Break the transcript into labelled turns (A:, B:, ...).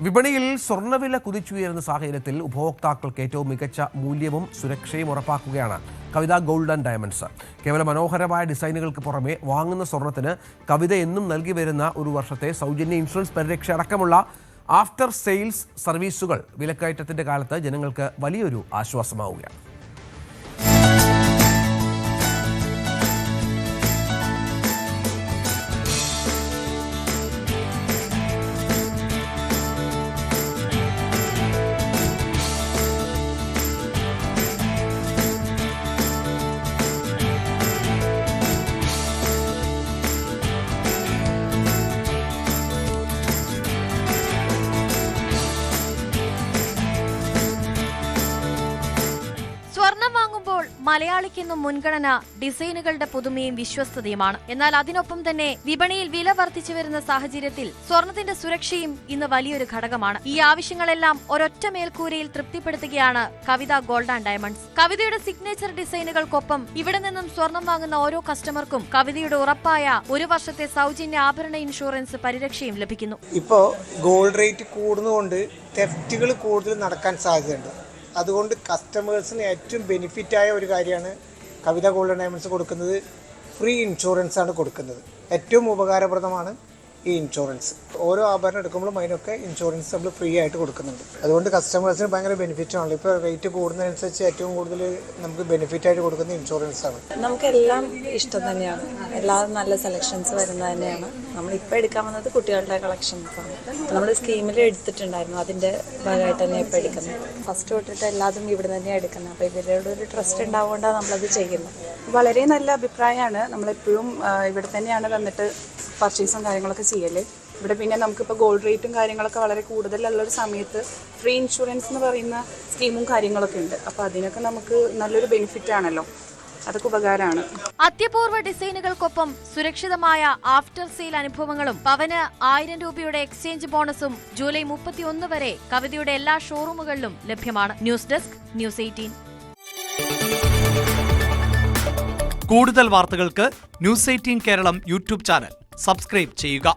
A: വിപണിയിൽ സ്വർണ്ണവില കുതിച്ചുയരുന്ന സാഹചര്യത്തിൽ ഉപഭോക്താക്കൾക്ക് ഏറ്റവും മികച്ച മൂല്യവും സുരക്ഷയും ഉറപ്പാക്കുകയാണ് കവിത ഗോൾഡ് ആൻഡ് ഡയമണ്ട്സ്. കേവലം മനോഹരമായ ഡിസൈനുകൾക്ക് പുറമെ വാങ്ങുന്ന സ്വർണ്ണത്തിന് കവിത എന്നും നൽകി വരുന്ന ഒരു വർഷത്തെ സൗജന്യ ഇൻഷുറൻസ് പരിരക്ഷ അടക്കമുള്ള ആഫ്റ്റർ സെയിൽസ് സർവീസുകൾ വിലക്കയറ്റത്തിന്റെ കാലത്ത് ജനങ്ങൾക്ക് വലിയൊരു ആശ്വാസമാവുകയാണ്.
B: സ്വർണം വാങ്ങുമ്പോൾ മലയാളിക്കെന്നും മുൻഗണന ഡിസൈനുകളുടെ പുതുമയും വിശ്വസ്തതയുമാണ്. എന്നാൽ അതിനൊപ്പം തന്നെ വിപണിയിൽ വില വർദ്ധിച്ചു വരുന്ന സാഹചര്യത്തിൽ സ്വർണത്തിന്റെ സുരക്ഷയും ഇന്ന് വലിയൊരു ഘടകമാണ്. ഈ ആവശ്യങ്ങളെല്ലാം ഒരൊറ്റ മേൽക്കൂരയിൽ തൃപ്തിപ്പെടുത്തുകയാണ് കവിത ഗോൾഡ് ആൻഡ് ഡയമണ്ട്സ്. കവിതയുടെ സിഗ്നേച്ചർ ഡിസൈനുകൾക്കൊപ്പം ഇവിടെ നിന്നും സ്വർണം വാങ്ങുന്ന ഓരോ കസ്റ്റമർക്കും കവിതയുടെ ഉറപ്പായ ഒരു വർഷത്തെ സൗജന്യ ആഭരണ ഇൻഷുറൻസ് പരിരക്ഷയും ലഭിക്കുന്നു.
C: ഇപ്പോൾ ഗോൾഡ് റേറ്റ് കൂടുന്നതുകൊണ്ട് തെഫ്റ്റുകൾ കൂടുതൽ നടക്കാൻ സാധ്യതയുണ്ട്. അതുകൊണ്ട് കസ്റ്റമേഴ്സിന് ഏറ്റവും ബെനിഫിറ്റായ ഒരു കാര്യമാണ് കവിത ഗോൾഡ് ആൻഡ് ഡയമണ്ട്സ് കൊടുക്കുന്നത്. ഫ്രീ ഇൻഷുറൻസ് ആണ് കൊടുക്കുന്നത്. ഏറ്റവും ഉപകാരപ്രദമാണ് ഈ ഇൻഷുറൻസ്. ഓരോ ആഭരണം എടുക്കുമ്പോഴും അതിനൊക്കെ ഇൻഷുറൻസ് നമ്മൾ ഫ്രീ ആയിട്ട് കൊടുക്കുന്നുണ്ട്. അതുകൊണ്ട് കസ്റ്റമേഴ്സിന് ഭയങ്കര ബെനിഫിറ്റാണല്ലോ. ഇപ്പോൾ റേറ്റ് കൂടുന്നതനുസരിച്ച് ഏറ്റവും കൂടുതൽ നമുക്ക് ബെനിഫിറ്റായിട്ട് കൊടുക്കുന്ന ഇൻഷുറൻസ് ആണ്.
D: നമുക്കെല്ലാം ഇഷ്ടം തന്നെയാണ്. എല്ലാം നല്ല സെലക്ഷൻസ് വരുന്നത് തന്നെയാണ്. നമ്മളിപ്പോൾ എടുക്കാൻ വന്നത് കുട്ടികളുടെ കളക്ഷൻസാണ്. നമ്മൾ സ്കീമിൽ എടുത്തിട്ടുണ്ടായിരുന്നു. അതിൻ്റെ ഭാഗമായിട്ട് തന്നെ ഇപ്പോൾ എടുക്കുന്നത്. ഫസ്റ്റ് തൊട്ടിട്ട് എല്ലാതും ഇവിടെ തന്നെയാണ് എടുക്കുന്നത്. അപ്പോൾ ഇവരോട് ഒരു ട്രസ്റ്റ് ഉണ്ടാവുകൊണ്ടാണ് നമ്മളത് ചെയ്യുന്നത്.
E: വളരെ നല്ല അഭിപ്രായമാണ്. നമ്മളെപ്പോഴും ഇവിടെ തന്നെയാണ് വന്നിട്ട് പർച്ചേസും കാര്യങ്ങളൊക്കെ ചെയ്യല്. ഇവിടെ പിന്നെ നമുക്കിപ്പോൾ ഗോൾഡ് റേറ്റും കാര്യങ്ങളൊക്കെ വളരെ കൂടുതലുള്ളൊരു സമയത്ത് ഫ്രീ ഇൻഷുറൻസ് എന്ന് പറയുന്ന സ്കീമും കാര്യങ്ങളൊക്കെ ഉണ്ട്. അപ്പോൾ അതിനൊക്കെ നമുക്ക് നല്ലൊരു ബെനിഫിറ്റ് ആണല്ലോ. അതൊക്കെ ഉപകാരമാണ്.
B: അത്യപൂർവ ഡിസൈനുകൾക്കൊപ്പം സുരക്ഷിതമായ ആഫ്റ്റർ സെയിൽ അനുഭവങ്ങളും പവന് 1000 രൂപയുടെ എക്സ്ചേഞ്ച് ബോണസും ജൂലൈ 31 വരെ കവിതയുടെ എല്ലാ ഷോറൂമുകളിലും ലഭ്യമാണ്. News desk news 18.
F: കൂടുതൽ വാർത്തകൾക്ക് news 18 Keralam YouTube channel subscribe ചെയ്യുക.